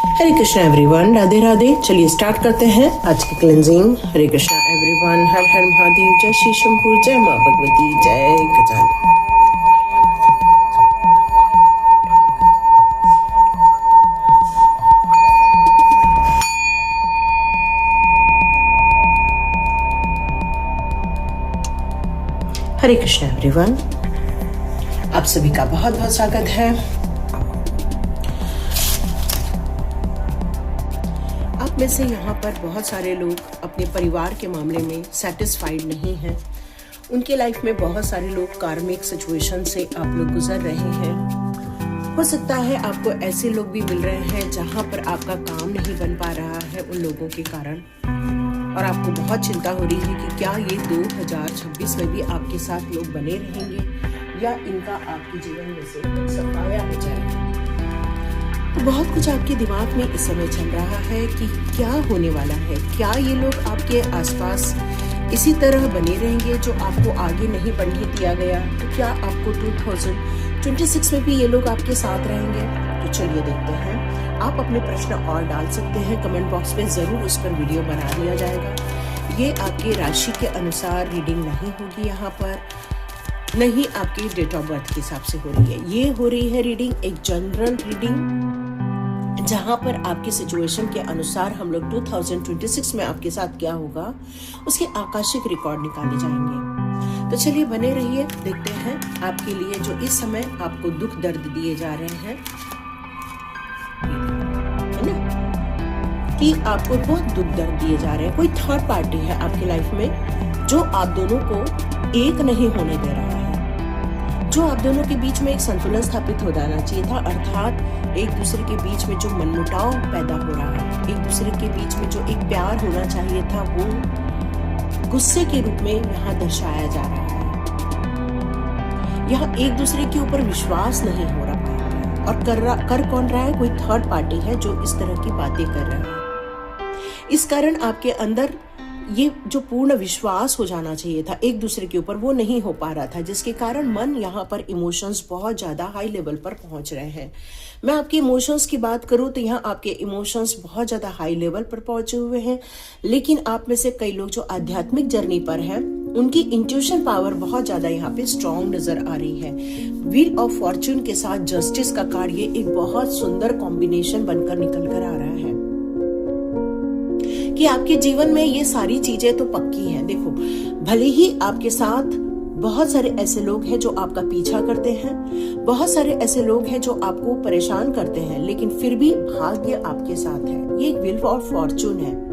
हरे Krishna everyone, Radhe Radhe. चलिए start करते हैं आज की क्लेंजिंग। हरे कृष्णा एवरीवन, हर हर महादेव, जय श्री शंभू, जय माँ भगवती, जय गजानन। हरे कृष्णा एवरीवन, आप सभी का बहुत बहुत स्वागत है। आप में से यहाँ पर बहुत सारे लोग अपने परिवार के मामले में सेटिस्फाइड नहीं हैं। उनके लाइफ में बहुत सारे लोग कार्मिक सिचुएशन से आप लोग गुजर रहे हैं। हो सकता है आपको ऐसे लोग भी मिल रहे हैं जहाँ पर आपका काम नहीं बन पा रहा है उन लोगों के कारण, और आपको बहुत चिंता हो रही है कि क्या ये 2026 में भी आपके साथ लोग बने रहेंगे या इनका आपके जीवन में से कुछ सफाया हो जाएगा। तो बहुत कुछ आपके दिमाग में इस समय चल रहा है कि क्या होने वाला है। क्या ये लोग आपके आसपास इसी तरह बने रहेंगे जो आपको आगे नहीं बढ़ने दिया गया? तो क्या आपको 2026 में भी ये लोग आपके साथ रहेंगे? तो चलिए देखते हैं। आप अपने प्रश्न और डाल सकते हैं कमेंट बॉक्स में, जरूर उस पर वीडियो बना दिया जाएगा। ये आपके राशि के अनुसार रीडिंग नहीं होगी यहाँ पर, नहीं आपके डेट ऑफ बर्थ के हिसाब से हो रही है। ये हो रही है रीडिंग एक जनरल रीडिंग, जहां पर आपकी सिचुएशन के अनुसार हम लोग 2026 में आपके साथ क्या होगा उसके आकाशिक रिकॉर्ड निकाले जाएंगे। तो चलिए बने रहिए, देखते हैं आपके लिए जो इस समय आपको दुख दर्द दिए जा रहे हैं, है ना, कि आपको बहुत दुख दर्द दिए जा रहे हैं। कोई थर्ड पार्टी है आपकी लाइफ में जो आप दोनों को एक नहीं होने दे रहा है, जो आप दोनों के बीच में एक संतुलन स्थापित हो जाना चाहिए था, अर्थात एक दूसरे के बीच में जो मनमुटाव पैदा हो रहा है, एक दूसरे के बीच में जो एक प्यार होना चाहिए था, वो गुस्से के रूप में यहाँ दर्शाया जा रहा है। यहाँ एक दूसरे के ऊपर विश्वास नहीं हो रहा है, और कर कौन रहा है? कोई थर्ड पार्टी है जो इस तरह की बातें कर रहा है। इस कारण आपके अंदर ये जो पूर्ण विश्वास हो जाना चाहिए था एक दूसरे के ऊपर, वो नहीं हो पा रहा था, जिसके कारण मन यहाँ पर इमोशंस बहुत ज्यादा हाई लेवल पर पहुंच रहे हैं। मैं आपके इमोशंस की बात करूं तो यहाँ आपके इमोशंस बहुत ज्यादा हाई लेवल पर पहुंचे हुए हैं, लेकिन आप में से कई लोग जो आध्यात्मिक जर्नी पर हैं उनकी इंट्यूशन पावर बहुत ज्यादा यहाँ पे स्ट्रॉन्ग नजर आ रही है। व्हील ऑफ फॉर्च्यून के साथ जस्टिस का कार्ड, ये एक बहुत सुंदर कॉम्बिनेशन बनकर निकल कर आ रहा है कि आपके जीवन में ये सारी चीजें तो पक्की हैं। देखो, भले ही आपके साथ बहुत सारे ऐसे लोग हैं जो आपका पीछा करते हैं, बहुत सारे ऐसे लोग हैं जो आपको परेशान करते हैं, लेकिन फिर भी भाग्य आपके साथ है। ये व्हील ऑफ फॉर्च्यून है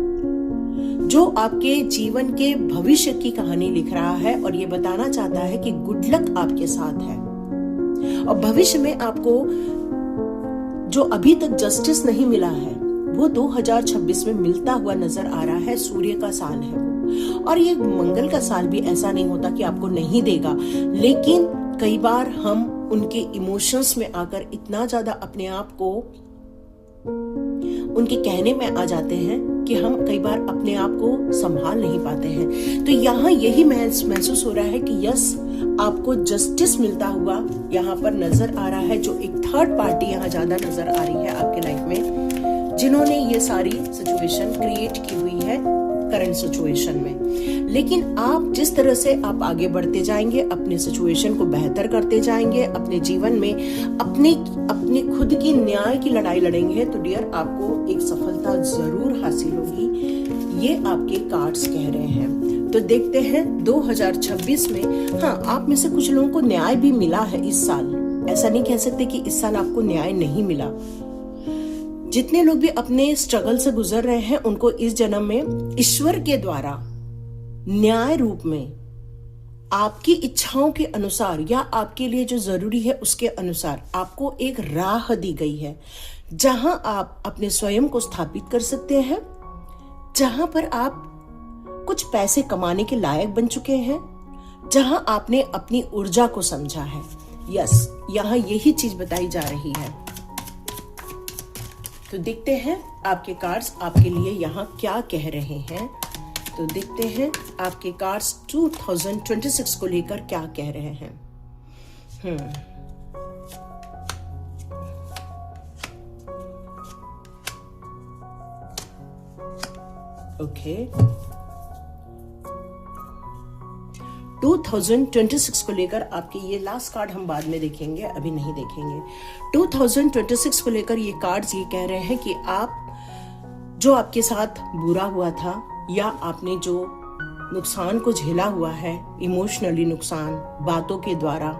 जो आपके जीवन के भविष्य की कहानी लिख रहा है और ये बताना चाहता है कि गुड लक आपके साथ है, और भविष्य में आपको जो अभी तक जस्टिस नहीं मिला है वो 2026 में मिलता हुआ नजर आ रहा है। सूर्य का साल है वो, और ये मंगल का साल भी ऐसा नहीं होता कि आपको नहीं देगा, लेकिन कई बार हम उनके इमोशंस में आकर इतना ज्यादा अपने आप को उनके कहने में आ जाते हैं कि हम कई बार अपने आप को संभाल नहीं पाते हैं। तो यहाँ यही महसूस हो रहा है कि यस, आपको जस्टिस मिलता हुआ यहाँ पर नजर आ रहा है। जो एक थर्ड पार्टी यहाँ ज्यादा नजर आ रही है आपके लाइफ में, जिन्होंने ये सारी सिचुएशन क्रिएट की हुई है करंट सिचुएशन में। लेकिन आप जिस तरह से आप आगे बढ़ते जाएंगे, अपने सिचुएशन को बेहतर करते जाएंगे, अपने जीवन में अपने खुद की न्याय की लड़ाई लड़ेंगे, तो डियर आपको एक सफलता जरूर हासिल होगी। ये आपके कार्ड्स कह रहे हैं। तो देखते हैं 2026 में, हाँ, आप में से कुछ लोगों को न्याय भी मिला है इस साल। ऐसा नहीं कह सकते कि इस साल आपको न्याय नहीं मिला। जितने लोग भी अपने स्ट्रगल से गुजर रहे हैं उनको इस जन्म में ईश्वर के द्वारा न्याय रूप में आपकी इच्छाओं के अनुसार या आपके लिए जो जरूरी है उसके अनुसार आपको एक राह दी गई है, जहां आप अपने स्वयं को स्थापित कर सकते हैं, जहां पर आप कुछ पैसे कमाने के लायक बन चुके हैं, जहां आपने अपनी ऊर्जा को समझा है। यस, यहां यही चीज बताई जा रही है। तो देखते हैं आपके कार्ड्स आपके लिए यहाँ क्या कह रहे हैं। तो देखते हैं आपके कार्ड्स 2026 को लेकर क्या कह रहे हैं। ओके 2026 को लेकर आपके ये लास्ट कार्ड हम बाद में देखेंगे, अभी नहीं देखेंगे। 2026 को लेकर ये कार्ड्स ये कह रहे हैं कि आप जो आपके साथ बुरा हुआ था या आपने जो नुकसान को झेला हुआ है, इमोशनली नुकसान बातों के द्वारा,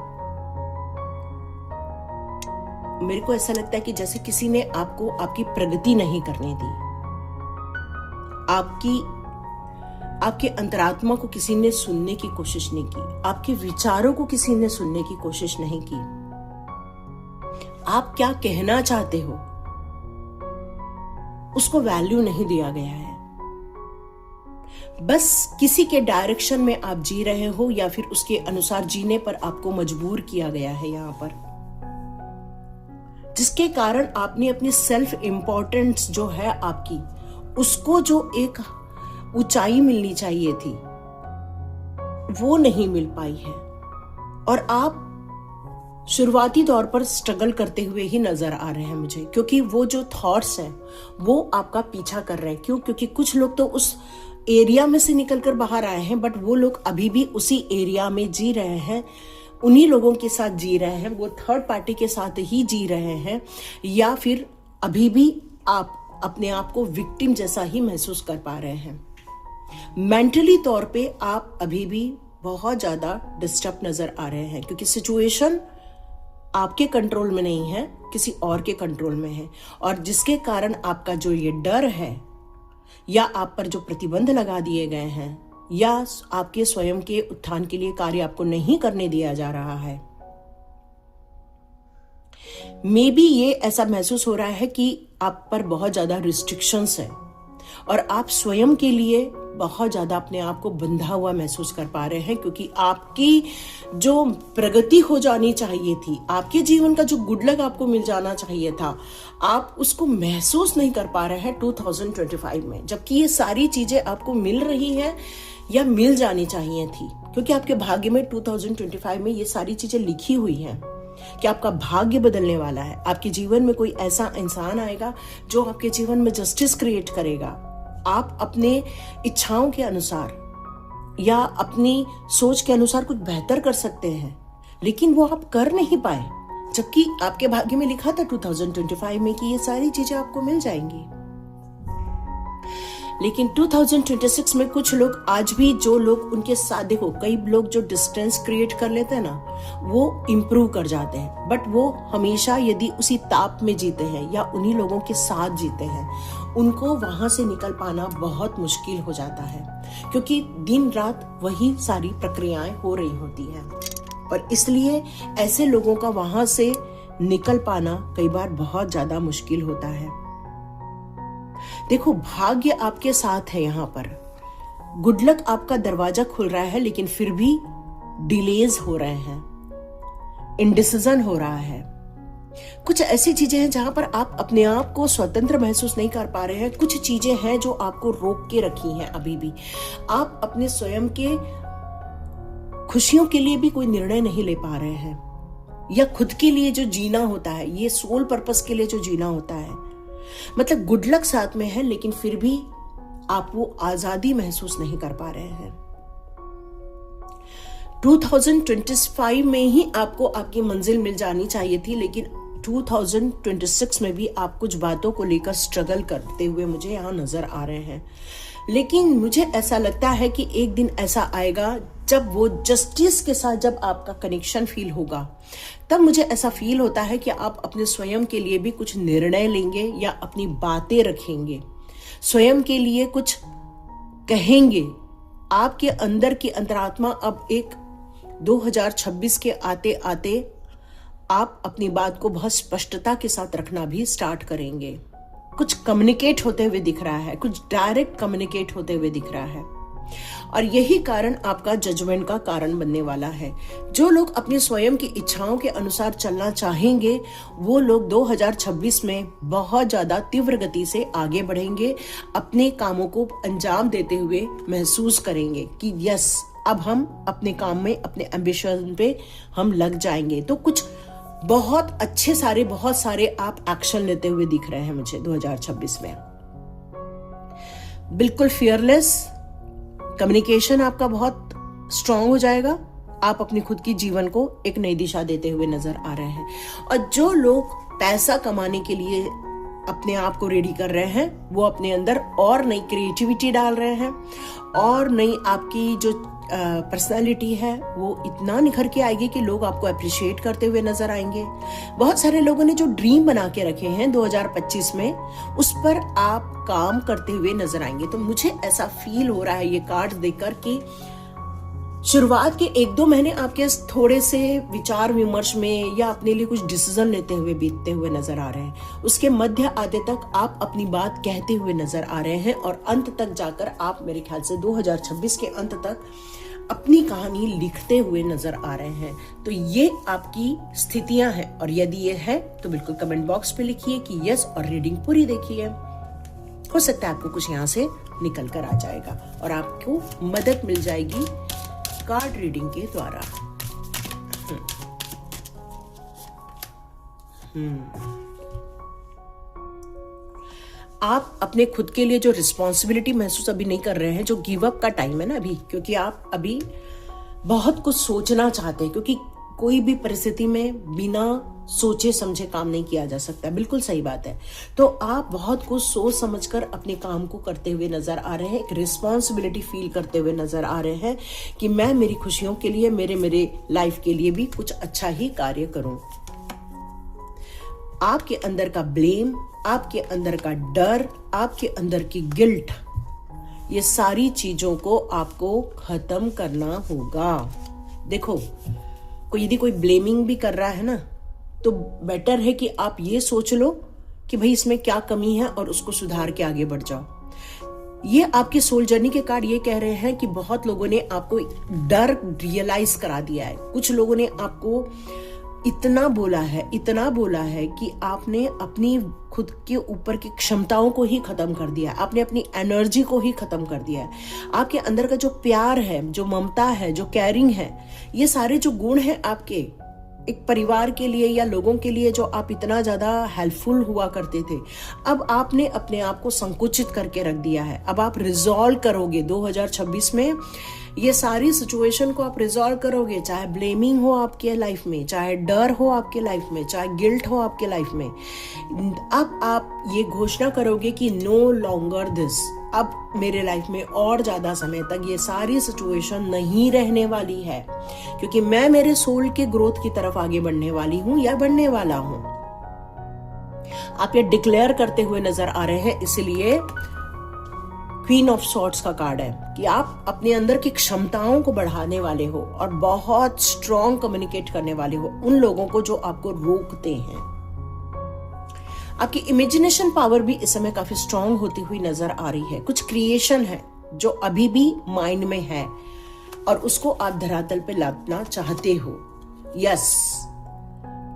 मेरे को ऐसा लगता है कि जैसे किसी ने आपको आपकी प्रगति नहीं करने दी, आपके अंतरात्मा को किसी ने सुनने की कोशिश नहीं की, आपके विचारों को किसी ने सुनने की कोशिश नहीं की, आप क्या कहना चाहते हो उसको वैल्यू नहीं दिया गया है। बस किसी के डायरेक्शन में आप जी रहे हो या फिर उसके अनुसार जीने पर आपको मजबूर किया गया है यहां पर, जिसके कारण आपने अपनी सेल्फ इंपॉर्टेंस जो है आपकी, उसको जो एक ऊंचाई मिलनी चाहिए थी वो नहीं मिल पाई है और आप शुरुआती तौर पर स्ट्रगल करते हुए ही नजर आ रहे हैं मुझे, क्योंकि वो जो थॉट्स हैं वो आपका पीछा कर रहे हैं। क्यों? क्योंकि कुछ लोग तो उस एरिया में से निकलकर बाहर आए हैं, बट वो लोग अभी भी उसी एरिया में जी रहे हैं, उन्हीं लोगों के साथ जी रहे हैं, वो थर्ड पार्टी के साथ ही जी रहे हैं, या फिर अभी भी आप अपने आप को विक्टिम जैसा ही महसूस कर पा रहे हैं। मेंटली तौर पे आप अभी भी बहुत ज्यादा डिस्टर्ब नजर आ रहे हैं, क्योंकि सिचुएशन आपके कंट्रोल में नहीं है, किसी और के कंट्रोल में है, और जिसके कारण आपका जो ये डर है या आप पर जो प्रतिबंध लगा दिए गए हैं या आपके स्वयं के उत्थान के लिए कार्य आपको नहीं करने दिया जा रहा है, मे बी ये ऐसा महसूस हो रहा है कि आप पर बहुत ज्यादा रिस्ट्रिक्शंस है और आप स्वयं के लिए बहुत ज्यादा अपने आप को बंधा हुआ महसूस कर पा रहे हैं, क्योंकि आपकी जो प्रगति हो जानी चाहिए थी, आपके जीवन का जो गुड लक आपको मिल जाना चाहिए था, आप उसको महसूस नहीं कर पा रहे हैं 2025 में, जबकि ये सारी चीजें आपको मिल रही हैं या मिल जानी चाहिए थी, क्योंकि आपके भाग्य में 2025 में ये सारी चीजें लिखी हुई हैं कि आपका भाग्य बदलने वाला है। आपके जीवन में कोई ऐसा इंसान आएगा जो आपके जीवन में जस्टिस क्रिएट करेगा। आप अपने इच्छाओं के अनुसार या अपनी सोच के अनुसार कुछ बेहतर कर सकते हैं, लेकिन वो आप कर नहीं पाए, जबकि आपके भाग्य में लिखा था 2025 में कि ये सारी चीजें आपको मिल जाएंगी। लेकिन 2026 में कुछ लोग आज भी, जो लोग उनके साथ, देखो कई लोग जो डिस्टेंस क्रिएट कर लेते हैं ना, वो इम्प्रूव कर जाते हैं, बट वो हमेशा यदि उसी ताप में जीते हैं या उन्हीं लोगों के साथ जीते हैं, उनको वहां से निकल पाना बहुत मुश्किल हो जाता है, क्योंकि दिन रात वही सारी प्रक्रियाएं हो रही होती हैं, और इसलिए ऐसे लोगों का वहां से निकल पाना कई बार बहुत ज्यादा मुश्किल होता है। देखो, भाग्य आपके साथ है, यहाँ पर गुड लक आपका दरवाजा खुल रहा है, लेकिन फिर भी डिलेज हो रहे हैं, इंडिसीजन हो रहा है। कुछ ऐसी चीजें हैं जहां पर आप अपने आप को स्वतंत्र महसूस नहीं कर पा रहे हैं। कुछ चीजें हैं जो आपको रोक के रखी हैं अभी भी। आप अपने स्वयं के खुशियों के लिए भी कोई निर्णय नहीं ले पा रहे हैं, या खुद के लिए जो जीना होता है, ये सोल पर्पस के लिए जो जीना होता है, मतलब गुड लक साथ में है, लेकिन फिर भी आप वो आजादी महसूस नहीं कर पा रहे हैं। 2025 में ही आपको आपकी मंजिल मिल जानी चाहिए थी, लेकिन 2026 में भी आप कुछ बातों को लेकर स्ट्रगल करते हुए मुझे यहाँ नजर आ रहे हैं। लेकिन मुझे ऐसा लगता है कि एक दिन ऐसा आएगा जब वो जस्टिस के साथ जब आपका कनेक्शन फील होगा, तब मुझे ऐसा फील होता है कि आप अपने स्वयं के लिए भी कुछ निर्णय लेंगे या अपनी बातें रखेंगे, स्वयं के लिए कुछ कहेंगे। आपके अंदर की अंतरात्मा अब एक 2026 के आते आते आप अपनी बात को बहुत स्पष्टता के साथ रखना भी स्टार्ट करेंगे। कुछ कम्युनिकेट होते हुए दिख रहा है, कुछ डायरेक्ट कम्युनिकेट होते हुए दिख रहा है, और यही कारण आपका जजमेंट का कारण बनने वाला है। जो लोग अपनी स्वयं की इच्छाओं के अनुसार चलना चाहेंगे, वो लोग 2026 में बहुत ज्यादा तीव्र गति से आगे बढ़ेंगे, अपने कामों को अंजाम देते हुए महसूस करेंगे कि यस, अब हम अपने काम में, अपने एम्बिशन पे हम लग जाएंगे। तो कुछ बहुत अच्छे बहुत सारे आप एक्शन लेते हुए दिख रहे हैं मुझे 2026 में। बिल्कुल फियरलेस, कम्युनिकेशन आपका बहुत स्ट्रांग हो जाएगा। आप अपनी खुद की जीवन को एक नई दिशा देते हुए नजर आ रहे हैं। और जो लोग पैसा कमाने के लिए अपने आप को रेडी कर रहे हैं, वो अपने अंदर और नई क्रिएटिविटी डाल रहे हैं, और नई आपकी जो पर्सनालिटी है वो इतना निखर के आएगी कि लोग आपको अप्रिशिएट करते हुए नजर आएंगे। बहुत सारे लोगों ने जो ड्रीम बना के रखे हैं 2025 में, उस पर आप काम करते हुए नजर आएंगे। तो मुझे ऐसा फील हो रहा है ये कार्ड देखकर कि शुरुआत के 1-2 महीने आपके थोड़े से विचार विमर्श में या अपने लिए कुछ डिसीजन लेते हुए बीतते हुए नजर आ रहे हैं। उसके मध्य आधे तक आप अपनी बात कहते हुए नजर आ रहे हैं, और अंत तक जाकर आप मेरे ख्याल से 2026 के अंत तक अपनी कहानी लिखते हुए नजर आ रहे हैं। तो ये आपकी स्थितियां हैं, और यदि ये है तो बिल्कुल कमेंट बॉक्स पे लिखिए कि यस, और रीडिंग पूरी देखिए। हो सकता है आपको कुछ यहाँ से निकल कर आ जाएगा और आपको मदद मिल जाएगी कार्ड रीडिंग के द्वारा। आप अपने खुद के लिए जो रिस्पॉन्सिबिलिटी महसूस अभी नहीं कर रहे हैं, जो गिव अप का टाइम है ना अभी, क्योंकि आप अभी बहुत कुछ सोचना चाहते हैं, क्योंकि कोई भी परिस्थिति में बिना सोचे समझे काम नहीं किया जा सकता। बिल्कुल सही बात है। तो आप बहुत कुछ सोच समझकर अपने काम को करते हुए नजर आ रहे हैं, एक रिस्पॉन्सिबिलिटी फील करते हुए नजर आ रहे हैं कि मैं मेरी खुशियों के लिए, मेरे लाइफ के लिए भी कुछ अच्छा ही कार्य करूं। आपके अंदर का ब्लेम, आपके अंदर का डर, आपके अंदर की गिल्ट, ये सारी चीजों को आपको खत्म करना होगा। देखो, यदि कोई ब्लेमिंग भी कर रहा है ना, तो बेटर है कि आप ये सोच लो कि भाई इसमें क्या कमी है और उसको सुधार के आगे बढ़ जाओ। ये आपके सोल जर्नी के कार्ड ये कह रहे हैं कि बहुत लोगों ने आपको डर रियलाइज करा दिया है। कुछ लोगों ने आपको इतना बोला है कि आपने अपनी खुद के ऊपर की क्षमताओं को ही खत्म कर दिया है, आपने अपनी एनर्जी को ही खत्म कर दिया है। आपके अंदर का जो प्यार है, जो ममता है, जो केयरिंग है, ये सारे जो गुण हैं आपके एक परिवार के लिए या लोगों के लिए, जो आप इतना ज्यादा हेल्पफुल हुआ करते थे, अब आपने अपने आप को संकुचित करके रख दिया है। अब आप रिजॉल्व करोगे 2026 में, ये सारी सिचुएशन को आप रिजॉल्व करोगे, चाहे ब्लेमिंग हो आपके लाइफ में, चाहे डर हो आपके लाइफ में, चाहे गिल्ट हो आपके लाइफ में। अब आप ये घोषणा करोगे कि नो लॉन्गर दिस, अब मेरे लाइफ में और ज्यादा समय तक ये सारी सिचुएशन नहीं रहने वाली है, क्योंकि मैं मेरे सोल के ग्रोथ की तरफ आगे बढ़ने वाली हूं या बढ़ने वाला हूं। आप ये डिक्लेयर करते हुए नजर आ रहे हैं, इसलिए क्वीन ऑफ सॉर्ड्स का कार्ड है कि आप अपने अंदर की क्षमताओं को बढ़ाने वाले हो और बहुत स्ट्रॉन्ग कम्युनिकेट करने वाले हो उन लोगों को जो आपको रोकते हैं। आपकी इमेजिनेशन पावर भी इस समय काफी स्ट्रांग होती हुई नजर आ रही है। कुछ क्रिएशन है जो अभी भी माइंड में है और उसको आप धरातल पे लाना चाहते हो। यस,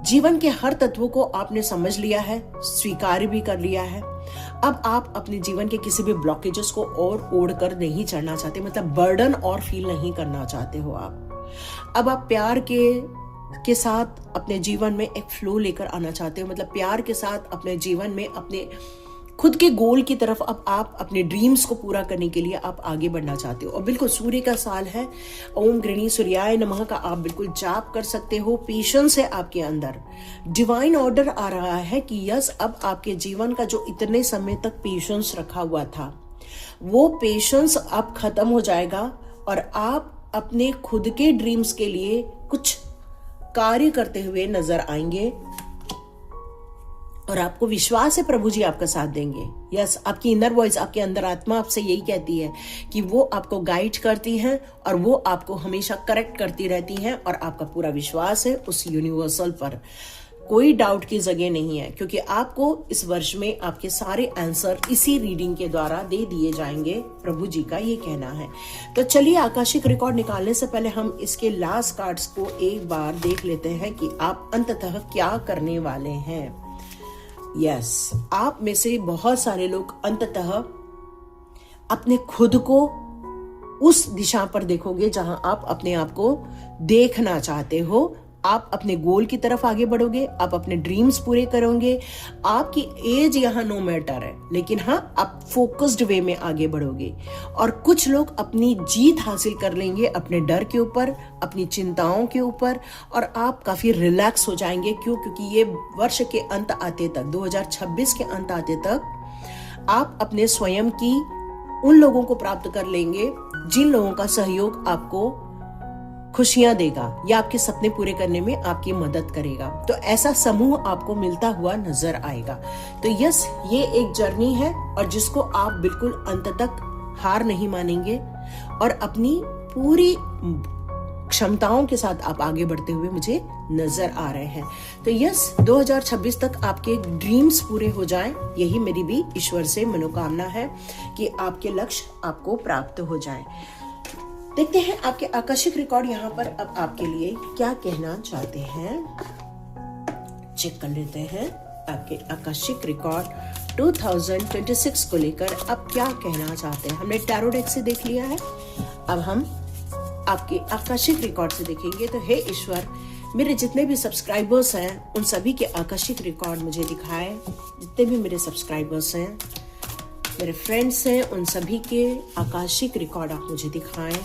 जीवन के हर तत्व को आपने समझ लिया है, स्वीकार भी कर लिया है। अब आप अपने जीवन के किसी भी ब्लॉकेजेस को और ओढ़ कर नहीं चढ़ना चाहते, मतलब बर्डन और फील नहीं करना चाहते हो आप। अब आप प्यार के साथ अपने जीवन में एक फ्लो लेकर आना चाहते हो, मतलब प्यार के साथ अपने जीवन में अपने खुद के गोल की तरफ अब आप अपने ड्रीम्स को पूरा करने के लिए आप आगे बढ़ना चाहते हो। और बिल्कुल सूर्य का साल है, ओम गृणी सूर्याय नमः का आप बिल्कुल जाप कर सकते हो। पेशेंस है आपके अंदर, डिवाइन ऑर्डर आ रहा है कि यस, अब आपके जीवन का जो इतने समय तक पेशेंस रखा हुआ था, वो पेशेंस अब खत्म हो जाएगा और आप अपने खुद के ड्रीम्स के लिए कुछ कार्य करते हुए नजर आएंगे और आपको विश्वास है प्रभु जी आपका साथ देंगे। यस, आपकी इनर वॉइस, आपके अंदर आत्मा आपसे यही कहती है कि वो आपको गाइड करती हैं और वो आपको हमेशा करेक्ट करती रहती हैं और आपका पूरा विश्वास है उस यूनिवर्सल पर। कोई डाउट की जगह नहीं है, क्योंकि आपको इस वर्ष में आपके सारे आंसर इसी रीडिंग के द्वारा दे दिए जाएंगे, प्रभु जी का ये कहना है। तो चलिए, आकाशिक रिकॉर्ड निकालने से पहले हम इसके लास्ट कार्ड्स को एक बार देख लेते हैं कि आप अंततः क्या करने वाले हैं। यस, आप में से बहुत सारे लोग अंततः अपने खुद को उस दिशा पर देखोगे जहां आप अपने आप को देखना चाहते हो। आप अपने गोल की तरफ आगे बढ़ोगे, आप अपने ड्रीम्स पूरे करोगे। आपकी एज यहाँ नो मैटर है, लेकिन हाँ आप फोकस्ड वे में आगे बढ़ोगे। और कुछ लोग अपनी जीत हासिल कर लेंगे अपने डर के ऊपर, अपनी चिंताओं के ऊपर, और आप काफी रिलैक्स हो जाएंगे। क्यों? क्योंकि ये वर्ष के अंत आते तक, 2026 के अंत आते तक आप अपने स्वयं की उन लोगों को प्राप्त कर लेंगे जिन लोगों का सहयोग आपको खुशियां देगा या आपके सपने पूरे करने में आपकी मदद करेगा। तो ऐसा समूह आपको मिलता हुआ नजर आएगा। तो यस, ये एक जर्नी है और जिसको आप बिल्कुल अंत तक हार नहीं मानेंगे और अपनी पूरी क्षमताओं के साथ आप आगे बढ़ते हुए मुझे नजर आ रहे हैं। तो यस, 2026 तक आपके ड्रीम्स पूरे हो जाएं, यही मेरी भी ईश्वर से मनोकामना है कि आपके लक्ष्य आपको प्राप्त हो जाएं। देखते हैं आपके आकर्षक रिकॉर्ड यहाँ पर अब आपके लिए क्या कहना चाहते हैं। चेक कर लेते हैं आपके आकर्षक रिकॉर्ड 2026 को लेकर अब क्या कहना चाहते हैं। हमने टैरो डेक से देख लिया है, अब हम आपके आकर्षक रिकॉर्ड से देखेंगे। तो हे ईश्वर, मेरे जितने भी सब्सक्राइबर्स हैं उन सभी के आकर्षक रिकॉर्ड मुझे दिखाए। जितने भी मेरे सब्सक्राइबर्स हैं, मेरे फ्रेंड्स हैं, उन सभी के आकर्षक रिकॉर्ड आप मुझे दिखाएं।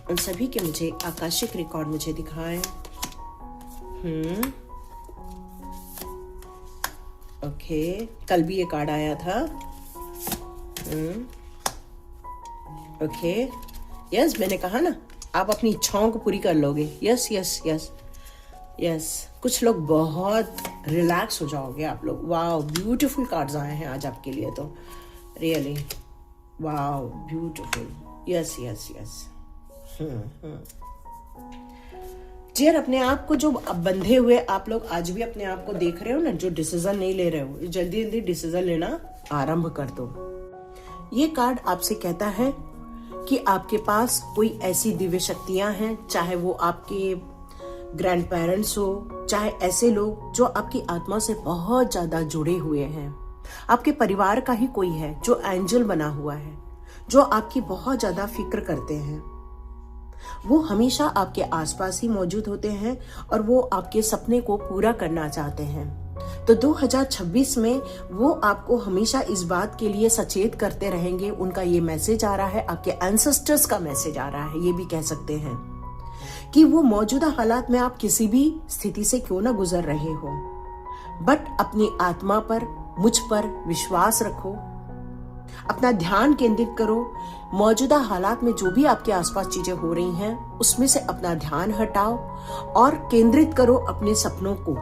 उन सभी के मुझे आकर्षक रिकॉर्ड मुझे दिखाएं। ओके, कल भी ये कार्ड आया था। ओके, यस, मैंने कहा ना आप अपनी इच्छाओं को पूरी कर लोगे। यस यस यस यस, कुछ लोग बहुत रिलैक्स हो जाओगे आप लोग। वाओ, ब्यूटीफुल कार्ड्स आए हैं आज आपके लिए, तो really wow, beautiful. Yes yes yes. जियर, अपने आप को जो बंधे हुए आप लोग आज भी अपने आप को देख रहे हो ना, जो डिसीजन नहीं ले रहे हो, जल्दी जल्दी डिसीजन लेना आरंभ कर दो। ये कार्ड आपसे कहता है कि आपके पास कोई ऐसी दिव्य शक्तियां हैं, चाहे वो आपके ग्रैंड पेरेंट्स हो, चाहे ऐसे लोग जो आपकी आत्मा से बहुत ज्यादा जुड़े हुए हैं। आपके परिवार का ही कोई है जो एंजल बना हुआ है, जो आपकी बहुत ज्यादा फिक्र करते हैं। वो हमेशा आपके आसपास ही मौजूद होते हैं और वो आपके सपने को पूरा करना चाहते हैं। तो 2026 में वो आपको हमेशा इस बात के लिए सचेत करते रहेंगे। उनका ये मैसेज आ रहा है, आपके एंसेस्टर्स का मैसेज आ रहा है, ये भी कह सकते हैं कि वो मौजूदा हालात में आप किसी भी स्थिति से क्यों ना गुजर रहे हो, बट अपनी आत्मा पर, मुझ पर विश्वास रखो, अपना ध्यान केंद्रित करो। मौजूदा हालात में जो भी आपके आसपास चीजें हो रही हैं, उसमें से अपना ध्यान हटाओ और केंद्रित करो अपने सपनों को।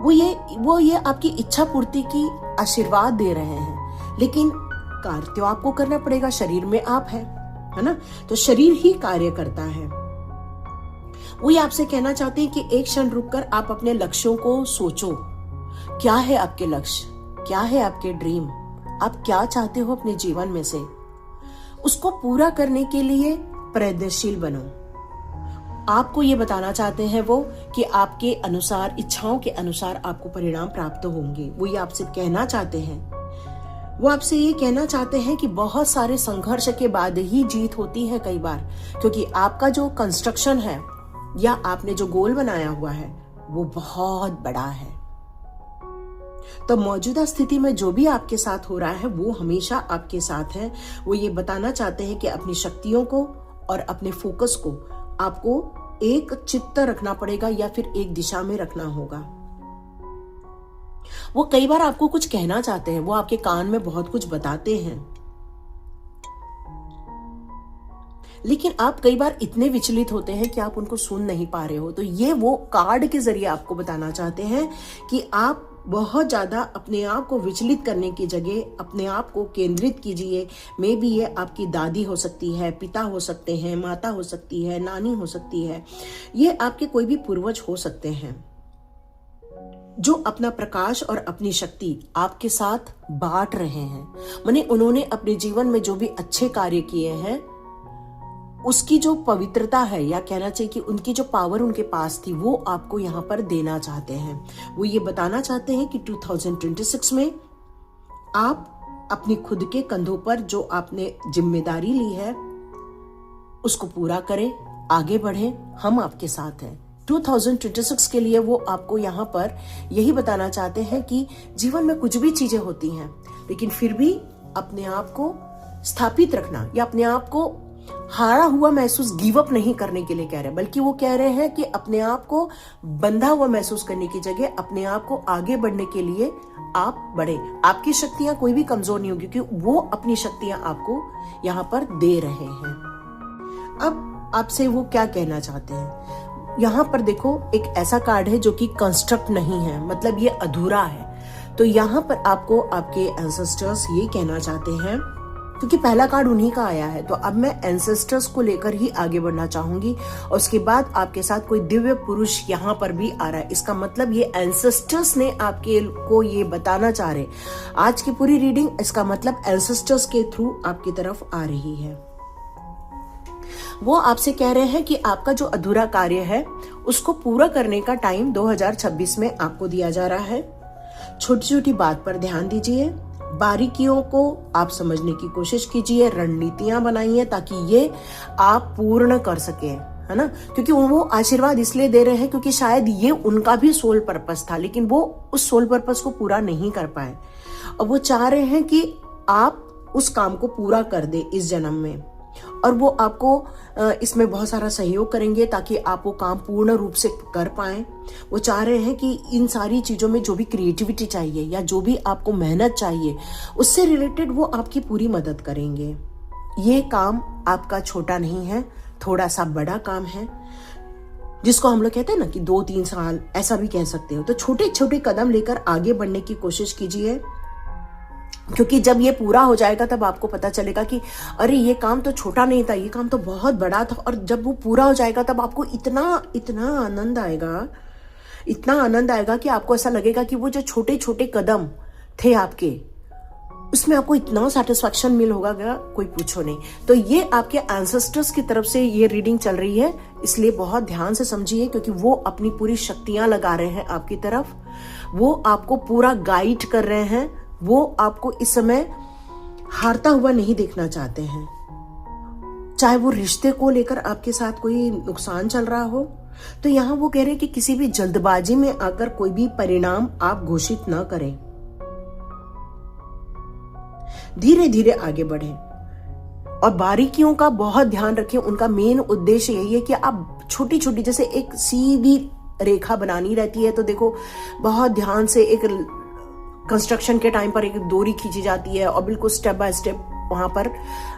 वो ये आपकी इच्छा पूर्ति की आशीर्वाद दे रहे हैं, लेकिन कार्य तो आपको करना पड़ेगा। शरीर में आप है ना, तो शरीर ही कार्य करता है। वो ये आपसे कहना चाहते हैं कि एक क्षण रुककर आप अपने लक्ष्यों को सोचो। क्या है आपके लक्ष्य, क्या है आपके ड्रीम, आप क्या चाहते हो अपने जीवन में से, उसको पूरा करने के लिए प्रयत्नशील बनो। आपको ये बताना चाहते हैं वो कि आपके अनुसार, इच्छाओं के अनुसार आपको परिणाम प्राप्त होंगे। वो ये आपसे कहना चाहते हैं, वो आपसे ये कहना चाहते हैं कि बहुत सारे संघर्ष के बाद ही जीत होती है कई बार, क्योंकि आपका जो कंस्ट्रक्शन है या आपने जो गोल बनाया हुआ है वो बहुत बड़ा है। तो मौजूदा स्थिति में जो भी आपके साथ हो रहा है वो हमेशा आपके साथ है। वो ये बताना चाहते हैं कि अपनी शक्तियों को और अपने फोकस को आपको एक चित्त रखना पड़ेगा या फिर एक दिशा में रखना होगा। वो कई बार आपको कुछ कहना चाहते हैं, वो आपके कान में बहुत कुछ बताते हैं, लेकिन आप कई बार इतने विचलित होते हैं कि आप उनको सुन नहीं पा रहे हो। तो ये वो कार्ड के जरिए आपको बताना चाहते हैं कि आप बहुत ज्यादा अपने आप को विचलित करने की जगह अपने आप को केंद्रित कीजिए। मे बी ये आपकी दादी हो सकती है, पिता हो सकते हैं, माता हो सकती है, नानी हो सकती है, ये आपके कोई भी पूर्वज हो सकते हैं, जो अपना प्रकाश और अपनी शक्ति आपके साथ बांट रहे हैं। माने उन्होंने अपने जीवन में जो भी अच्छे कार्य किए हैं उसकी जो पवित्रता है, या कहना चाहिए कि उनकी जो पावर उनके पास थी, वो आपको यहाँ पर देना चाहते हैं। वो ये बताना चाहते हैं कि 2026 में आप अपनी खुद के कंधों पर जो आपने जिम्मेदारी ली है उसको पूरा करें, आगे बढ़ें। हम आपके साथ हैं, 2026 के लिए वो आपको यहाँ पर यही बताना चाहते हैं कि जीवन में कुछ भी चीजें होती हैं, लेकिन फिर भी अपने आप को स्थापित रखना या अपने आप को हारा हुआ महसूस, गिव अप नहीं करने के लिए कह रहे हैं, बल्कि वो कह रहे हैं कि अपने आप को बंधा हुआ महसूस करने की जगह अपने आप को आगे बढ़ने के लिए आप बढ़े। आपकी शक्तियां कोई भी कमजोर नहीं होगी, क्योंकि वो अपनी शक्तियां आपको यहाँ पर दे रहे हैं। अब आपसे वो क्या कहना चाहते हैं, यहाँ पर देखो एक ऐसा कार्ड है जो कि कंस्ट्रक्ट नहीं है, मतलब ये अधूरा है। तो यहाँ पर आपको आपके एंसेस्टर्स ये कहना चाहते हैं, क्योंकि पहला कार्ड उन्हीं का आया है, तो अब मैं एंसेस्टर्स को लेकर ही आगे बढ़ना चाहूंगी। और उसके बाद आपके साथ कोई दिव्य पुरुष यहाँ पर भी आ रहा है। इसका मतलब ये एंसेस्टर्स ने आपके को ये बताना चाह रहे, आज की पूरी रीडिंग इसका मतलब एंसेस्टर्स के थ्रू आपकी तरफ आ रही है। वो आपसे कह रहे हैं कि आपका जो अधूरा कार्य है उसको पूरा करने का टाइम 2026 में आपको दिया जा रहा है। छोटी छोटी बात पर ध्यान दीजिए, बारीकियों को आप समझने की कोशिश कीजिए, रणनीतियां बनाइए ताकि ये आप पूर्ण कर सके, है ना। क्योंकि वो आशीर्वाद इसलिए दे रहे हैं क्योंकि शायद ये उनका भी सोल पर्पस था, लेकिन वो उस सोल पर्पस को पूरा नहीं कर पाए। और वो चाह रहे हैं कि आप उस काम को पूरा कर दे इस जन्म में, और वो आपको इसमें बहुत सारा सहयोग करेंगे ताकि आप वो काम पूर्ण रूप से कर पाएं। वो चाह रहे हैं कि इन सारी चीजों में जो भी क्रिएटिविटी चाहिए या जो भी आपको मेहनत चाहिए उससे रिलेटेड वो आपकी पूरी मदद करेंगे। ये काम आपका छोटा नहीं है, थोड़ा सा बड़ा काम है, जिसको हम लोग कहते हैं ना कि 2-3 साल ऐसा भी कह सकते हो। तो छोटे छोटे कदम लेकर आगे बढ़ने की कोशिश कीजिए, क्योंकि जब ये पूरा हो जाएगा तब आपको पता चलेगा कि अरे ये काम तो छोटा नहीं था, ये काम तो बहुत बड़ा था। और जब वो पूरा हो जाएगा तब आपको इतना इतना आनंद आएगा, इतना आनंद आएगा कि आपको ऐसा लगेगा कि वो जो छोटे छोटे कदम थे आपके, उसमें आपको इतना सेटिस्फैक्शन मिल होगा कोई पूछो नहीं। तो ये आपके एंसेस्टर्स की तरफ से ये रीडिंग चल रही है, इसलिए बहुत ध्यान से समझिए, क्योंकि वो अपनी पूरी शक्तियां लगा रहे हैं आपकी तरफ। वो आपको पूरा गाइड कर रहे हैं। वो आपको इस समय हारता हुआ नहीं देखना चाहते हैं, चाहे वो रिश्ते को लेकर आपके साथ कोई नुकसान चल रहा हो। तो यहां वो कह रहे हैं कि किसी भी जल्दबाजी में आकर कोई भी परिणाम आप घोषित ना करें, धीरे धीरे आगे बढ़ें और बारीकियों का बहुत ध्यान रखें। उनका मेन उद्देश्य यही है कि आप छोटी छोटी, जैसे एक सीधी रेखा बनानी रहती है, तो देखो बहुत ध्यान से एक कंस्ट्रक्शन के टाइम पर एक डोरी खींची जाती है और बिल्कुल स्टेप बाय स्टेप वहां पर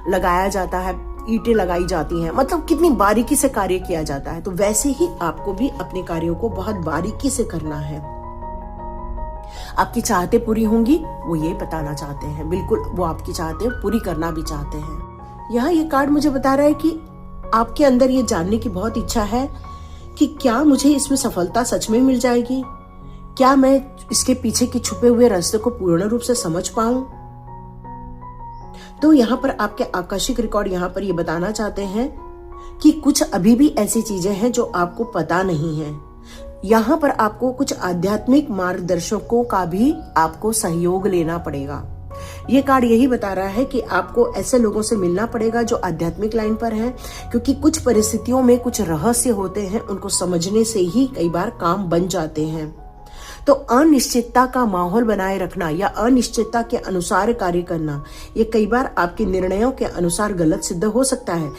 लगाया जाता है, ईंटें लगाई जाती हैं, मतलब कितनी बारीकी से कार्य किया जाता है। तो वैसे ही आपको भी अपने कार्यों को बहुत बारीकी से करना है। आपकी चाहते पूरी होंगी, वो ये बताना चाहते हैं, बिल्कुल वो आपकी चाहते पूरी करना भी चाहते हैं। यहाँ ये कार्ड मुझे बता रहा है कि आपके अंदर ये जानने की बहुत इच्छा है कि क्या मुझे इसमें सफलता सच में मिल जाएगी, क्या मैं इसके पीछे के छुपे हुए रास्ते को पूर्ण रूप से समझ पाऊं। तो यहाँ पर आपके आकाशिक रिकॉर्ड यहाँ पर ये बताना चाहते हैं कि कुछ अभी भी ऐसी चीजें हैं जो आपको पता नहीं है। यहाँ पर आपको कुछ आध्यात्मिक मार्गदर्शकों का भी आपको सहयोग लेना पड़ेगा। ये कार्ड यही बता रहा है कि आपको ऐसे लोगों से मिलना पड़ेगा जो आध्यात्मिक लाइन पर हैं, क्योंकि कुछ परिस्थितियों में कुछ रहस्य होते हैं, उनको समझने से ही कई बार काम बन जाते हैं। तो अनिश्चितता का माहौल बनाए रखना या अनिश्चितता के अनुसार कार्य करना, ये कई बार आपके निर्णयों के अनुसार गलत सिद्ध हो सकता है,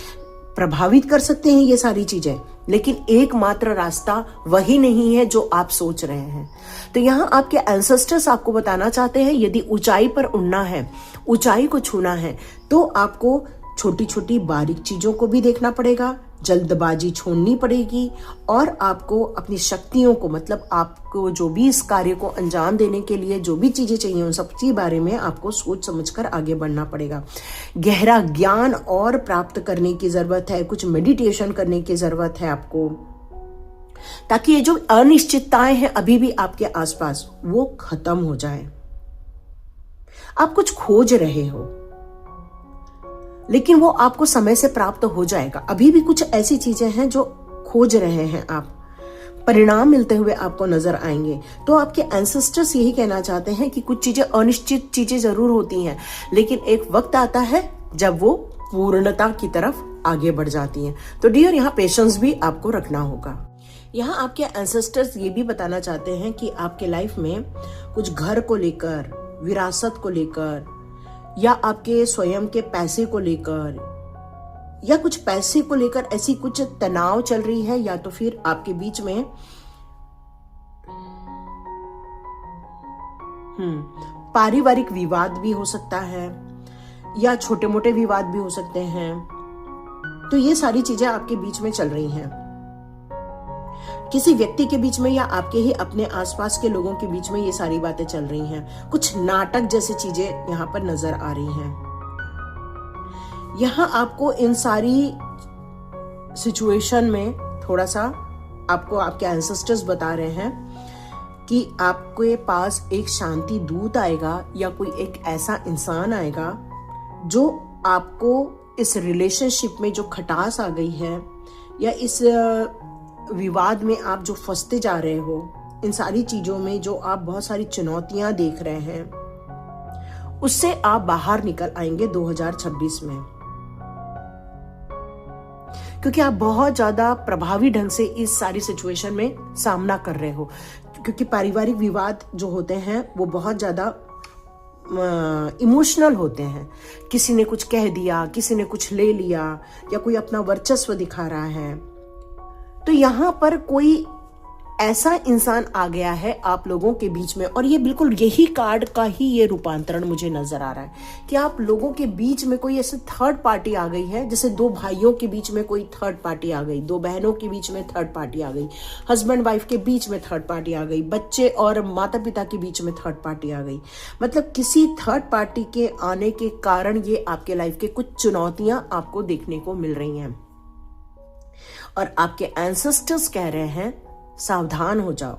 प्रभावित कर सकते हैं ये सारी चीजें, लेकिन एकमात्र रास्ता वही नहीं है जो आप सोच रहे हैं। तो यहाँ आपके एंसेस्टर्स आपको बताना चाहते हैं, यदि ऊंचाई पर उड़ना है, ऊंचाई को छूना है, तो आपको छोटी छोटी बारीक चीजों को भी देखना पड़ेगा, जल्दबाजी छोड़नी पड़ेगी, और आपको अपनी शक्तियों को, मतलब आपको जो भी इस कार्य को अंजाम देने के लिए जो भी चीजें चाहिए उन सब के बारे में आपको सोच समझकर आगे बढ़ना पड़ेगा। गहरा ज्ञान और प्राप्त करने की जरूरत है, कुछ मेडिटेशन करने की जरूरत है आपको, ताकि ये जो अनिश्चितताएं हैं अभी भी आपके आसपास वो खत्म हो जाए। आप कुछ खोज रहे हो लेकिन वो आपको समय से प्राप्त हो जाएगा। अभी भी कुछ ऐसी चीजें हैं जो खोज रहे हैं आप, परिणाम मिलते हुए आपको नजर आएंगे। तो आपके एंसेस्टर्स यही कहना चाहते हैं कि कुछ चीजें, अनिश्चित चीजें जरूर होती हैं, लेकिन एक वक्त आता है जब वो पूर्णता की तरफ आगे बढ़ जाती हैं। तो डियर, यहाँ पेशेंस भी आपको रखना होगा। यहाँ आपके एंसेस्टर्स ये भी बताना चाहते हैं कि आपके लाइफ में कुछ घर को लेकर, विरासत को लेकर, या आपके स्वयं के पैसे को लेकर, या कुछ पैसे को लेकर ऐसी कुछ तनाव चल रही है, या तो फिर आपके बीच में पारिवारिक विवाद भी हो सकता है, या छोटे मोटे विवाद भी हो सकते हैं। तो ये सारी चीजें आपके बीच में चल रही हैं, किसी व्यक्ति के बीच में या आपके ही अपने आसपास के लोगों के बीच में ये सारी बातें चल रही हैं। कुछ नाटक जैसी चीजें यहाँ पर नजर आ रही हैं। यहाँ आपको इन सारी सिचुएशन में थोड़ा सा आपको आपके एंसेस्टर्स बता रहे हैं कि आपके पास एक शांति दूत आएगा, या कोई एक ऐसा इंसान आएगा जो आपको इस रिलेशनशिप में जो खटास आ गई है, या इस विवाद में आप जो फंसते जा रहे हो, इन सारी चीजों में जो आप बहुत सारी चुनौतियां देख रहे हैं, उससे आप बाहर निकल आएंगे 2026 में। क्योंकि आप बहुत ज्यादा प्रभावी ढंग से इस सारी सिचुएशन में सामना कर रहे हो। क्योंकि पारिवारिक विवाद जो होते हैं वो बहुत ज्यादा इमोशनल होते हैं। किसी ने कुछ कह दिया, किसी ने कुछ ले लिया, या कोई अपना वर्चस्व दिखा रहा है। तो यहाँ पर कोई ऐसा इंसान आ गया है आप लोगों के बीच में, और ये बिल्कुल यही कार्ड का ही ये रूपांतरण मुझे नजर आ रहा है कि आप लोगों के बीच में कोई ऐसे थर्ड पार्टी आ गई है। जैसे दो भाइयों के बीच में कोई थर्ड पार्टी आ गई, दो बहनों के बीच में थर्ड पार्टी आ गई, हस्बैंड वाइफ के बीच में थर्ड पार्टी आ गई, बच्चे और माता पिता के बीच में थर्ड पार्टी आ गई। मतलब किसी थर्ड पार्टी के आने के कारण ये आपके लाइफ के कुछ चुनौतियां आपको देखने को मिल रही हैं। और आपके एंसेस्टर्स कह रहे हैं सावधान हो जाओ,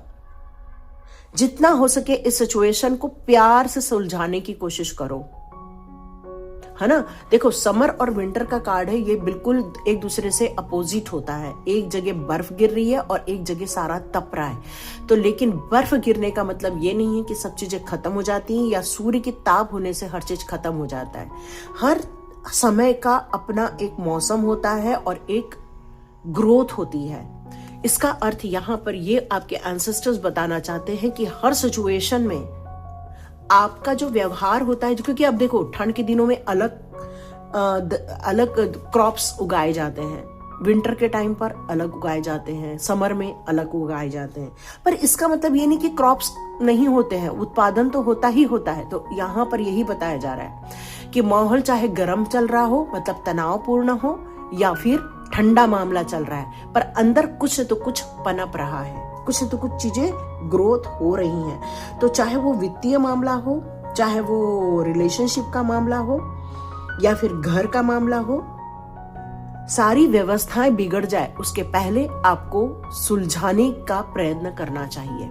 जितना हो सके इस सिचुएशन को प्यार से सुलझाने की कोशिश करो, है ना। देखो, समर और विंटर का कार्ड है, ये बिल्कुल एक दूसरे से अपोजिट होता है। एक जगह बर्फ गिर रही है और एक जगह सारा तप रहा है। तो लेकिन बर्फ गिरने का मतलब ये नहीं है कि सब चीजें खत्म हो जाती हैं, या सूर्य की ताप होने से हर चीज खत्म हो जाता है। हर समय का अपना एक मौसम होता है और एक ग्रोथ होती है। इसका अर्थ यहां पर ये आपके एंसेस्टर्स बताना चाहते हैं कि हर सिचुएशन में आपका जो व्यवहार होता है, क्योंकि अब देखो ठंड के दिनों में अलग क्रॉप्स उगाए जाते हैं, विंटर के टाइम पर अलग उगाए जाते हैं, समर में अलग उगाए जाते हैं। पर इसका मतलब ये नहीं कि क्रॉप्स नहीं होते हैं, उत्पादन तो होता ही होता है। तो यहाँ पर यही बताया जा रहा है कि माहौल चाहे गर्म चल रहा हो, मतलब तनावपूर्ण हो, या फिर ठंडा मामला चल रहा है, पर अंदर कुछ तो कुछ पनप रहा है, कुछ तो कुछ चीजें ग्रोथ हो रही हैं। तो चाहे वो वित्तीय मामला हो, चाहे वो रिलेशनशिप का मामला हो, या फिर घर का मामला हो, सारी व्यवस्थाएं बिगड़ जाए उसके पहले आपको सुलझाने का प्रयत्न करना चाहिए।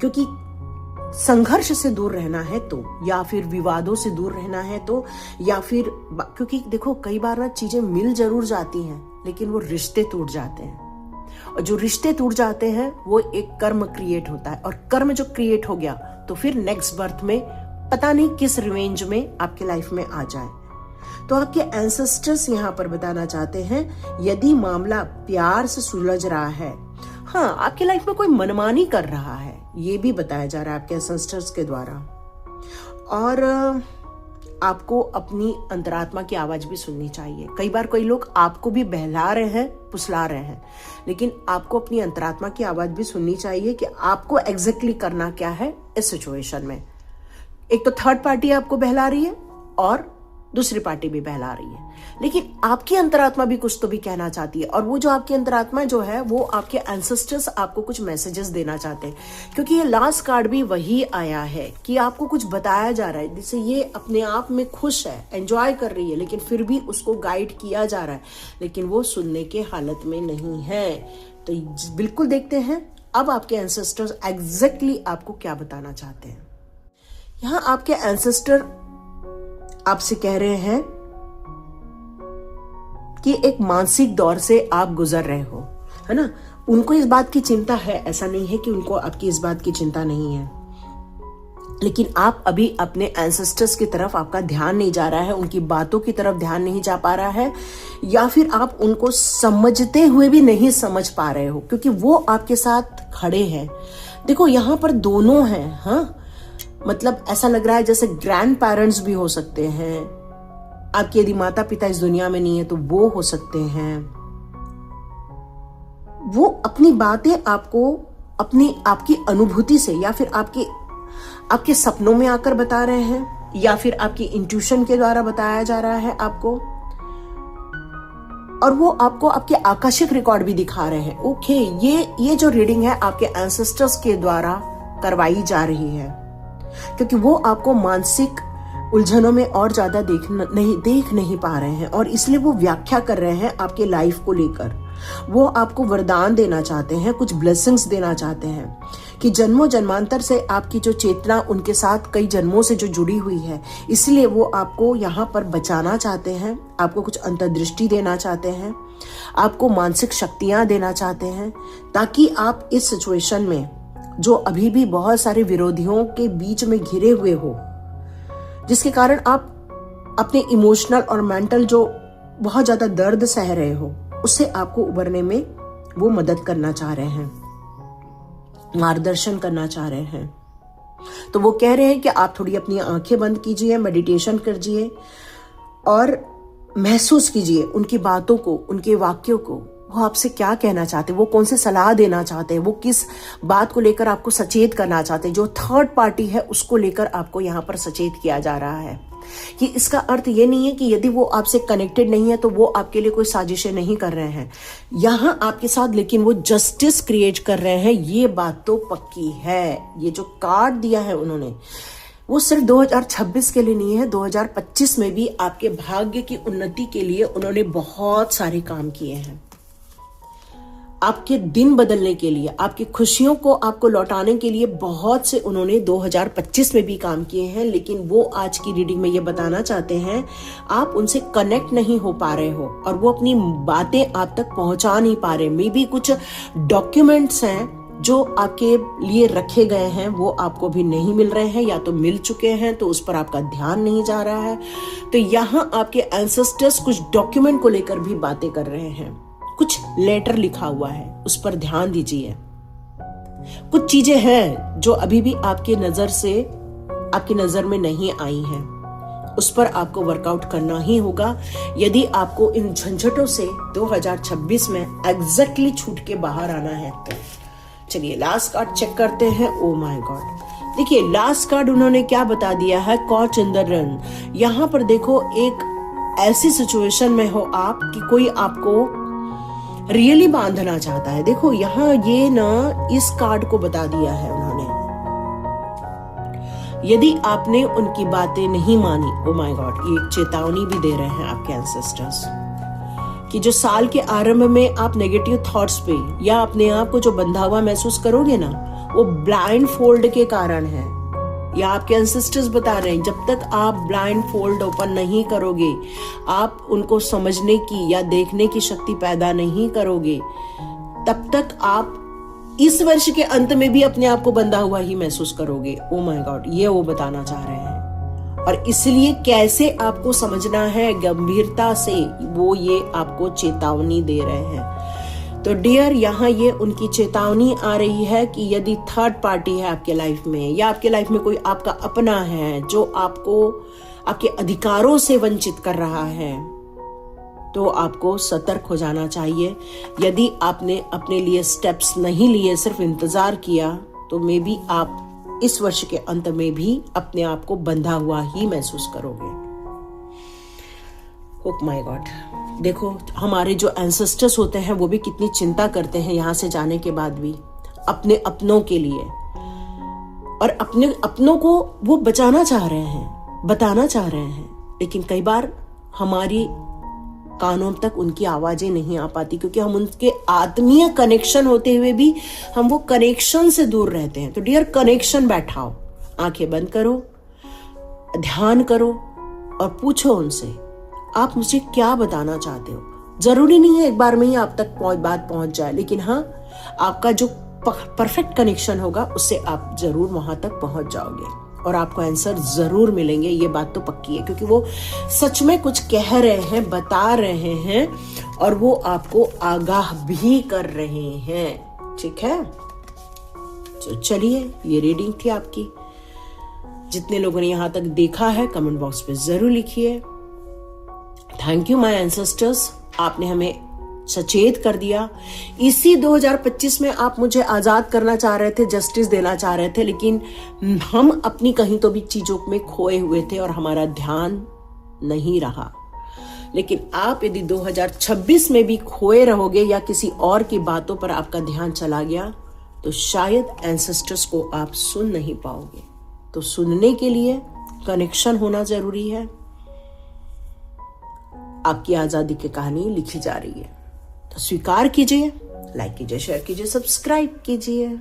क्योंकि संघर्ष से दूर रहना है तो, या फिर विवादों से दूर रहना है तो, या फिर क्योंकि देखो कई बार ना चीजें मिल जरूर जाती हैं, लेकिन वो रिश्ते टूट जाते हैं। और जो रिश्ते टूट जाते हैं वो एक कर्म क्रिएट होता है, और कर्म जो क्रिएट हो गया तो फिर नेक्स्ट बर्थ में पता नहीं किस रिवेंज में आपके लाइफ में आ जाए। तो आपके एंसेस्टर्स यहाँ पर बताना चाहते हैं, यदि मामला प्यार से सुलझ रहा है, हाँ आपके लाइफ में कोई मनमानी कर रहा है, ये भी बताया जा रहा है आपके एंसेस्टर्स के द्वारा। और आपको अपनी अंतरात्मा की आवाज भी सुननी चाहिए। कई बार कोई लोग आपको भी बहला रहे हैं, फुसला रहे हैं, लेकिन आपको अपनी अंतरात्मा की आवाज भी सुननी चाहिए कि आपको एग्जैक्टली करना क्या है इस सिचुएशन में। एक तो थर्ड पार्टी आपको बहला रही है और दूसरी पार्टी भी बहला रही है, लेकिन आपकी अंतरात्मा भी कुछ तो भी कहना चाहती है। और वो जो आपकी अंतरात्मा जो है, वो आपके एंसेस्टर्स आपको कुछ मैसेजेस देना चाहते हैं। क्योंकि ये लास्ट कार्ड भी वही आया है कि आपको कुछ बताया जा रहा है, जिससे ये अपने आप में खुश है, एंजॉय कर रही है, लेकिन फिर भी उसको गाइड किया जा रहा है, लेकिन वो सुनने के हालत में नहीं है। तो बिल्कुल देखते हैं अब आपके एंसेस्टर्स एग्जैक्टली आपको क्या बताना चाहते हैं। यहाँ आपके एंसेस्टर आपसे कह रहे हैं कि एक मानसिक दौर से आप गुजर रहे हो, है ना। उनको इस बात की चिंता है, ऐसा नहीं है कि उनको आपकी इस बात की चिंता नहीं है। लेकिन आप अभी अपने एंसेस्टर्स की तरफ आपका ध्यान नहीं जा रहा है, उनकी बातों की तरफ ध्यान नहीं जा पा रहा है, या फिर आप उनको समझते हुए भी नहीं समझ पा रहे हो, क्योंकि वो आपके साथ खड़े हैं। देखो यहाँ पर दोनों हैं, हाँ, मतलब ऐसा लग रहा है जैसे ग्रैंड पेरेंट्स भी हो सकते हैं आपके, यदि माता पिता इस दुनिया में नहीं है तो वो हो सकते हैं। वो अपनी बातें आपको अपनी आपकी अनुभूति से या फिर आपके सपनों में आकर बता रहे हैं, या फिर आपकी इंट्यूशन के द्वारा बताया जा रहा है आपको, और वो आपको आपके आकाशिक रिकॉर्ड भी दिखा रहे हैं। ओके, ये जो रीडिंग है आपके एंसेस्टर्स के द्वारा करवाई जा रही है, क्योंकि वो आपको मानसिक उलझनों में और ज्यादा देख नहीं पा रहे हैं, और इसलिए वो व्याख्या कर रहे हैं आपके लाइफ को लेकर। वो आपको वरदान देना चाहते हैं, कुछ ब्लेसिंग्स देना चाहते हैं कि जन्मों जन्मांतर से आपकी जो चेतना उनके साथ कई जन्मों से जो जुड़ी हुई है, इसलिए वो आपको यहाँ पर बचाना चाहते हैं, आपको कुछ अंतर्दृष्टि देना चाहते हैं, आपको मानसिक शक्तियां देना चाहते हैं, ताकि आप इस सिचुएशन में जो अभी भी बहुत सारे विरोधियों के बीच में घिरे हुए हो, जिसके कारण आप अपने इमोशनल और मेंटल जो बहुत ज्यादा दर्द सह रहे हो, उससे आपको उबरने में वो मदद करना चाह रहे हैं, मार्गदर्शन करना चाह रहे हैं। तो वो कह रहे हैं कि आप थोड़ी अपनी आंखें बंद कीजिए, मेडिटेशन कीजिए और महसूस कीजिए उनकी बातों को, उनके वाक्यों को। वो आपसे क्या कहना चाहते हैं, वो कौन से सलाह देना चाहते हैं, वो किस बात को लेकर आपको सचेत करना चाहते हैं। जो थर्ड पार्टी है उसको लेकर आपको यहाँ पर सचेत किया जा रहा है कि इसका अर्थ ये नहीं है कि यदि वो आपसे कनेक्टेड नहीं है तो वो आपके लिए कोई साजिशें नहीं कर रहे हैं यहाँ आपके साथ, लेकिन वो जस्टिस क्रिएट कर रहे हैं, ये बात तो पक्की है। ये जो कार्ड दिया है उन्होंने, वो सिर्फ 2026 के लिए नहीं है, 2025 में भी आपके भाग्य की उन्नति के लिए उन्होंने बहुत सारे काम किए हैं, आपके दिन बदलने के लिए, आपकी खुशियों को आपको लौटाने के लिए बहुत से उन्होंने 2025 में भी काम किए हैं। लेकिन वो आज की रीडिंग में ये बताना चाहते हैं आप उनसे कनेक्ट नहीं हो पा रहे हो और वो अपनी बातें आप तक पहुंचा नहीं पा रहे। मे बी कुछ डॉक्यूमेंट्स हैं जो आपके लिए रखे गए हैं वो आपको भी नहीं मिल रहे हैं, या तो मिल चुके हैं तो उस पर आपका ध्यान नहीं जा रहा है। तो यहाँ आपके एंसेस्टर्स कुछ डॉक्यूमेंट को लेकर भी बातें कर रहे हैं, कुछ लेटर लिखा हुआ है, उस पर ध्यान दीजिए। कुछ चीजें हैं जो अभी भी आपकी नजर में नहीं आई हैं, उस पर आपको वर्कआउट करना ही होगा यदि आपको इन झंझटों से 2026 में एग्जैक्टली छूट के बाहर आना है। तो चलिए लास्ट कार्ड चेक करते हैं। ओ माय गॉड, देखिए लास्ट कार्ड उन्होंने क्या बता दिया है, कॉच इन द रन। यहाँ पर देखो, एक ऐसी सिचुएशन में हो आप कि कोई आपको रियली बांधना चाहता है। देखो यहाँ ये ना इस कार्ड को बता दिया है उन्होंने, यदि आपने उनकी बातें नहीं मानी, ओ माय गॉड, ये एक चेतावनी भी दे रहे हैं आपके एंसेस्टर्स कि जो साल के आरंभ में आप नेगेटिव थॉट्स पे या अपने आप को जो बंधा हुआ महसूस करोगे ना, वो ब्लाइंड फोल्ड के कारण है, या आपके एंसेस्टर्स बता रहे हैं जब तक आप ब्लाइंड फोल्ड ओपन नहीं करोगे, आप उनको समझने की या देखने की शक्ति पैदा नहीं करोगे, तब तक आप इस वर्ष के अंत में भी अपने आप को बंधा हुआ ही महसूस करोगे। ओ माय गॉड, ये वो बताना चाह रहे हैं। और इसलिए कैसे आपको समझना है गंभीरता से, वो ये आपको चेतावनी दे रहे हैं। तो डियर, यहाँ ये उनकी चेतावनी आ रही है कि यदि थर्ड पार्टी है आपके लाइफ में, या आपके लाइफ में कोई आपका अपना है जो आपको आपके अधिकारों से वंचित कर रहा है, तो आपको सतर्क हो जाना चाहिए। यदि आपने अपने लिए स्टेप्स नहीं लिए, सिर्फ इंतजार किया, तो मे बी आप इस वर्ष के अंत में भी अपने आप को बंधा हुआ ही महसूस करोगे। ओह माय गॉड, देखो हमारे जो एंसेस्टर्स होते हैं वो भी कितनी चिंता करते हैं यहाँ से जाने के बाद भी अपने अपनों के लिए, और अपने अपनों को वो बचाना चाह रहे हैं, बताना चाह रहे हैं, लेकिन कई बार हमारी कानों तक उनकी आवाजें नहीं आ पाती, क्योंकि हम उनके आत्मीय कनेक्शन होते हुए भी हम वो कनेक्शन से दूर रहते हैं। तो डियर, कनेक्शन बैठाओ, आंखें बंद करो, ध्यान करो और पूछो उनसे आप मुझे क्या बताना चाहते हो। जरूरी नहीं है एक बार में ही आप तक बात पहुंच जाए, लेकिन हाँ, आपका जो परफेक्ट कनेक्शन होगा उससे आप जरूर वहां तक पहुंच जाओगे। और आपको आंसर जरूर मिलेंगे, ये बात तो पक्की है, क्योंकि वो सच में कुछ कह रहे हैं, बता रहे हैं और वो आपको आगाह भी कर रहे हैं। ठीक है, तो चलिए, ये रीडिंग थी आपकी। जितने लोगों ने यहां तक देखा है कमेंट बॉक्स पे जरूर लिखिए। थैंक यू माय एंसेस्टर्स, आपने हमें सचेत कर दिया। इसी 2025 में आप मुझे आजाद करना चाह रहे थे, जस्टिस देना चाह रहे थे, लेकिन हम अपनी कहीं तो भी चीजों में खोए हुए थे और हमारा ध्यान नहीं रहा। लेकिन आप यदि 2026 में भी खोए रहोगे या किसी और की बातों पर आपका ध्यान चला गया तो शायद एंसेस्टर्स को आप सुन नहीं पाओगे। तो सुनने के लिए कनेक्शन होना जरूरी है। आपकी आजादी की कहानी लिखी जा रही है, तो स्वीकार कीजिए, लाइक कीजिए, शेयर कीजिए, सब्सक्राइब कीजिए।